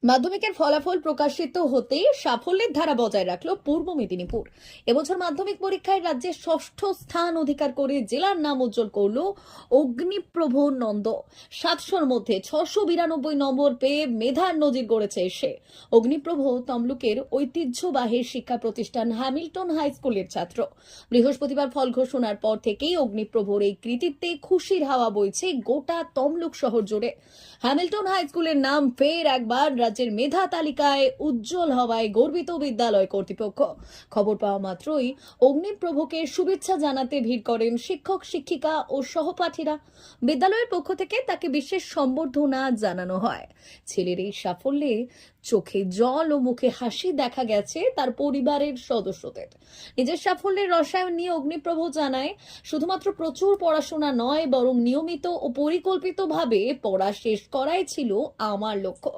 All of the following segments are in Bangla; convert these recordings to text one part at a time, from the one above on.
মাধ্যমিকের ফলাফল প্রকাশিত হতেই সাফল্যের ধারা বজায় রাখল পূর্ব মেদিনীপুর। এবছর মাধ্যমিক পরীক্ষায় রাজ্যের ষষ্ঠ স্থান অধিকার করে জেলার নাম উজ্জ্বল করল অগ্নিপ্রভ নন্দ। 700-র মধ্যে 692 নম্বর পেয়ে মেধার নজির গড়েছে সে। অগ্নিপ্রভ তমলুকের ঐতিহ্যবাহী শিক্ষা প্রতিষ্ঠান হ্যামিল্টন হাই স্কুলের ছাত্র। বৃহস্পতিবার ফল ঘোষণার পর থেকেই অগ্নিপ্রভর এই কৃতিত্বে খুশির হাওয়া বইছে গোটা তমলুক শহর জুড়ে। হ্যামিল্টন হাই স্কুলের নাম ফের একবার রাজ্যের মেধা তালিকায় উজ্জ্বল হওয়ায় গর্বিত বিদ্যালয় কর্তৃপক্ষ। খবর পাওয়া মাত্রই অগ্নিপ্রভকে শুভেচ্ছা জানাতে ভিড় করেন শিক্ষক শিক্ষিকা ও সহপাঠীরা। বিদ্যালয়ের পক্ষ থেকে তাকে বিশেষ সম্বর্ধনা জানানো হয়। ছেলের এই সাফল্যে চোখে জল ও মুখে হাসি দেখা গেছে তার পরিবারের সদস্যদের। নিজের সাফল্যের রসায়ন নিয়ে অগ্নিপ্রভ জানায়, শুধুমাত্র প্রচুর পড়াশোনা নয়, বরং নিয়মিত ও পরিকল্পিতভাবে পড়া শেষ করাই ছিল আমার লক্ষ্য।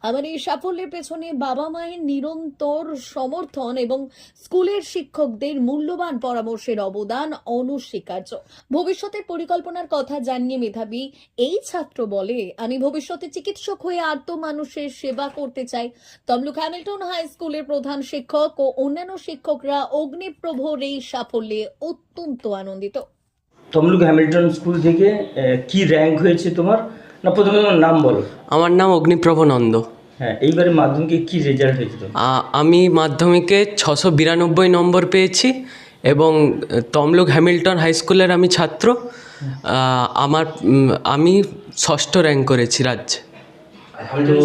আমার এই সাফল্যের পেছনে বাবা মায়ের নিরন্তর সমর্থন এবং স্কুলের শিক্ষকদের মূল্যবান পরামর্শের অবদান অনস্বীকার্য। ভবিষ্যতের পরিকল্পনার কথা জানিয়ে মেধাবী এই ছাত্র বলে, আমি ভবিষ্যতে চিকিৎসক হয়ে আর্ত মানুষের সেবা করতে চাই। তমলুক হ্যামিল্টন হাই স্কুলের প্রধান শিক্ষক ও অন্যান্য শিক্ষকরা অগ্নিপ্রভর এই সাফল্যে অত্যন্ত আনন্দিত। তমলুক হ্যামিল্টন স্কুল থেকে কি র্যাঙ্ক হয়েছে তোমার? না, প্রথমে তোমার নাম বলো। আমার নাম অগ্নিপ্রভ নন্দ। হ্যাঁ, এইবারে মাধ্যমিকে কি রেজাল্ট হয়েছে তোমার? আমি মাধ্যমিকে 692 নম্বর পেয়েছি এবং তমলুক হ্যামিল্টন হাই স্কুলের আমি ছাত্র। আমি ষষ্ঠ র্যাঙ্ক করেছি রাজ্যে। তো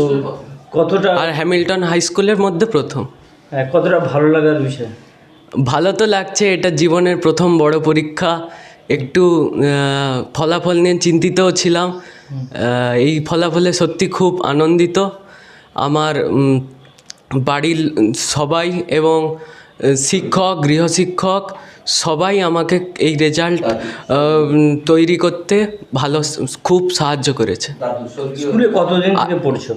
কতটা আর হ্যামিল্টন হাই স্কুলের মধ্যে প্রথম। কতটা ভালো লাগার বিষয়? ভালো তো লাগছে, এটা জীবনের প্রথম বড় পরীক্ষা। একটু ফলাফল নিয়ে চিন্তিতও ছিলাম। এই ফলাফলে সত্যি খুব আনন্দিত। আমার বাড়ির সবাই এবং শিক্ষক, গৃহশিক্ষক সবাই আমাকে এই রেজাল্ট তৈরি করতে খুব সাহায্য করেছে। স্কুলে কতদিন থেকে পড়ছো?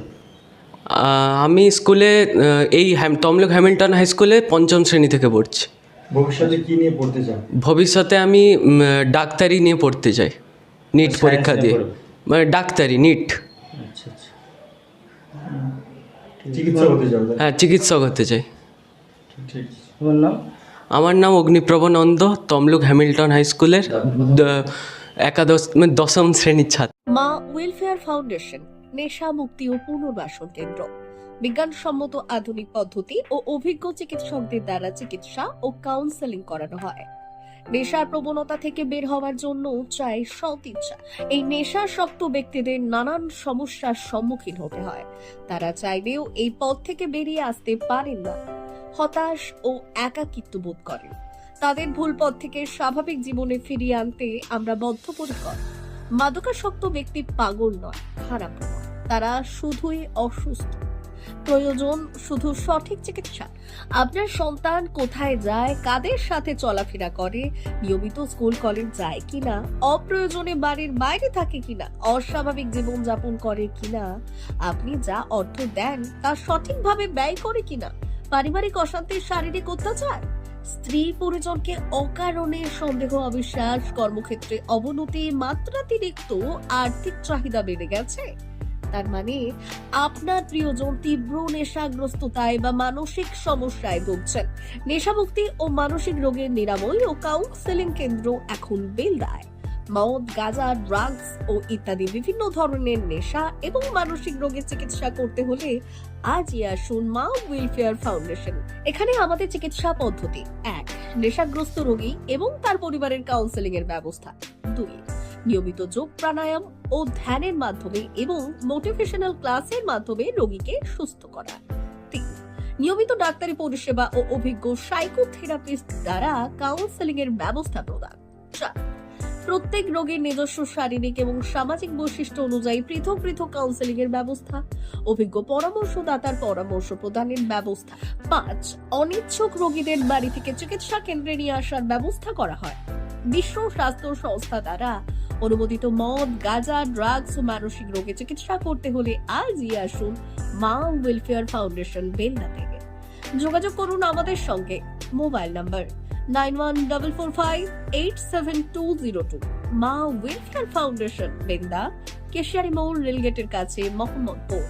আমি স্কুলে এই তমলুক হ্যামিল্টন হাই স্কুলে 5ম শ্রেণী থেকে পড়ছি। ভবিষ্যতে কি নিয়ে পড়তে চান? ভবিষ্যতে আমি ডাক্তারি নিয়ে পড়তে চাই, নিট পরীক্ষা দিয়ে। মানে ডাক্তারি, নিট। আচ্ছা আচ্ছা, চিকিৎসক হতে চান? হ্যাঁ, চিকিৎসক হতে চাই। ঠিক। তোমার নাম? আমার নাম অগ্নিপ্রভ নন্দ, তমলুক হ্যামিল্টন হাই স্কুলের 10ম শ্রেণীর ছাত্র। মা ওয়েলফেয়ার ফাউন্ডেশন নেশা মুক্তি ও পুনর্বাসন কেন্দ্র। বিজ্ঞানসম্মত আধুনিক পদ্ধতি ও অভিজ্ঞ চিকিৎসকদের দ্বারা চিকিৎসা ও কাউন্সেলিং করানো হয়। নেশার প্রবণতা থেকে বের হওয়ার জন্য চাই সৎ ইচ্ছা। এই নেশাসক্ত ব্যক্তিদের নানান সমস্যার সম্মুখীন হতে হয়। তারা চাইলেও এই পথ থেকে বেরিয়ে আসতে পারেন না, হতাশ ও একাকিত্ব বোধ করেন। তাদের ভুল পথ থেকে স্বাভাবিক জীবনে ফিরিয়ে আনতে আমরা বদ্ধপরিকর। মাদকাসক্ত ব্যক্তি পাগল নয়, খারাপ নয়, তারা শুধুই অসুস্থ। প্রয়োজন শুধু সঠিক চিকিৎসা। আপনার সন্তান কোথায় যায়, কাদের সাথে চলাফেরা করে, নিয়মিত স্কুল কলেজ যায় কিনা, অপ্রয়োজনে বাড়ির বাইরে থাকে কিনা, অস্বাভাবিক জীবনযাপন করে কিনা, আপনি যা অর্থ দেন তা সঠিকভাবে ব্যয় করে কিনা, পারিবারিক অশান্তি, শারীরিক অত্যাচার, স্ত্রী পরিজনকে অকারণে সন্দেহ, অবিশ্বাস, কর্মক্ষেত্রে অবনতি, মাত্রাতিরিক্ত আর্থিক চাহিদা বেড়ে গেছে, তার মানে আপনার প্রিয়জন তীব্র নেশাগ্রস্ততায় বা মানসিক সমস্যায় ভুগছেন। নেশামুক্তি ও মানসিক রোগের নিরাময় ও কাউন্সেলিং কেন্দ্র এখন বেলদায়। মদ, গাঁজা, ড্রাগস ও ইত্যাদি বিভিন্ন ধরনের নেশা এবং মানসিক রোগের চিকিৎসা করতে হলে আজই আসুন মা ওয়েলফেয়ার ফাউন্ডেশন। এখানে আমাদের চিকিৎসা পদ্ধতি: 1. নেশাগ্রস্ত রোগী এবং তার পরিবারের কাউন্সেলিং এর ব্যবস্থা। 2. নিয়মিত যোগ, প্রাণায়াম ও ধ্যানের মাধ্যমে এবং মোটিভেশনাল ক্লাসের মাধ্যমে রোগীকে সুস্থ করা। 3. নিয়মিত ডাক্তারি পরিষেবা ও অভিজ্ঞ সাইকোথেরাপিস্ট দ্বারা কাউন্সেলিং এর ব্যবস্থা প্রদান। 4. প্রত্যেক রোগীর নিজস্ব শারীরিক এবং সামাজিক বৈশিষ্ট্য অনুযায়ী পৃথক পৃথক কাউন্সেলিং এর ব্যবস্থা, অভিজ্ঞ পরামর্শদাতার পরামর্শ প্রদানের ব্যবস্থা। 5. অনিচ্ছুক রোগীদের বাড়ি থেকে চিকিৎসা কেন্দ্রে নিয়ে আসার ব্যবস্থা করা হয়। বিশ্ব স্বাস্থ্য সংস্থা দ্বারা অনুমোদিত মদ, গাঁজা, ড্রাগস ও মানসিক রোগে চিকিৎসা করতে হলে আজই আসুন মা ওয়েলফেয়ার ফাউন্ডেশন বেলদা থেকে। যোগাযোগ করুন আমাদের সঙ্গে। Mobile number 9144587202। মা ওয়েলফেয়ার ফাউন্ডেশন, বেলদা, কেশিয়ারি মোড়, রেলগেটের কাছে, মোহাম্মদপুর।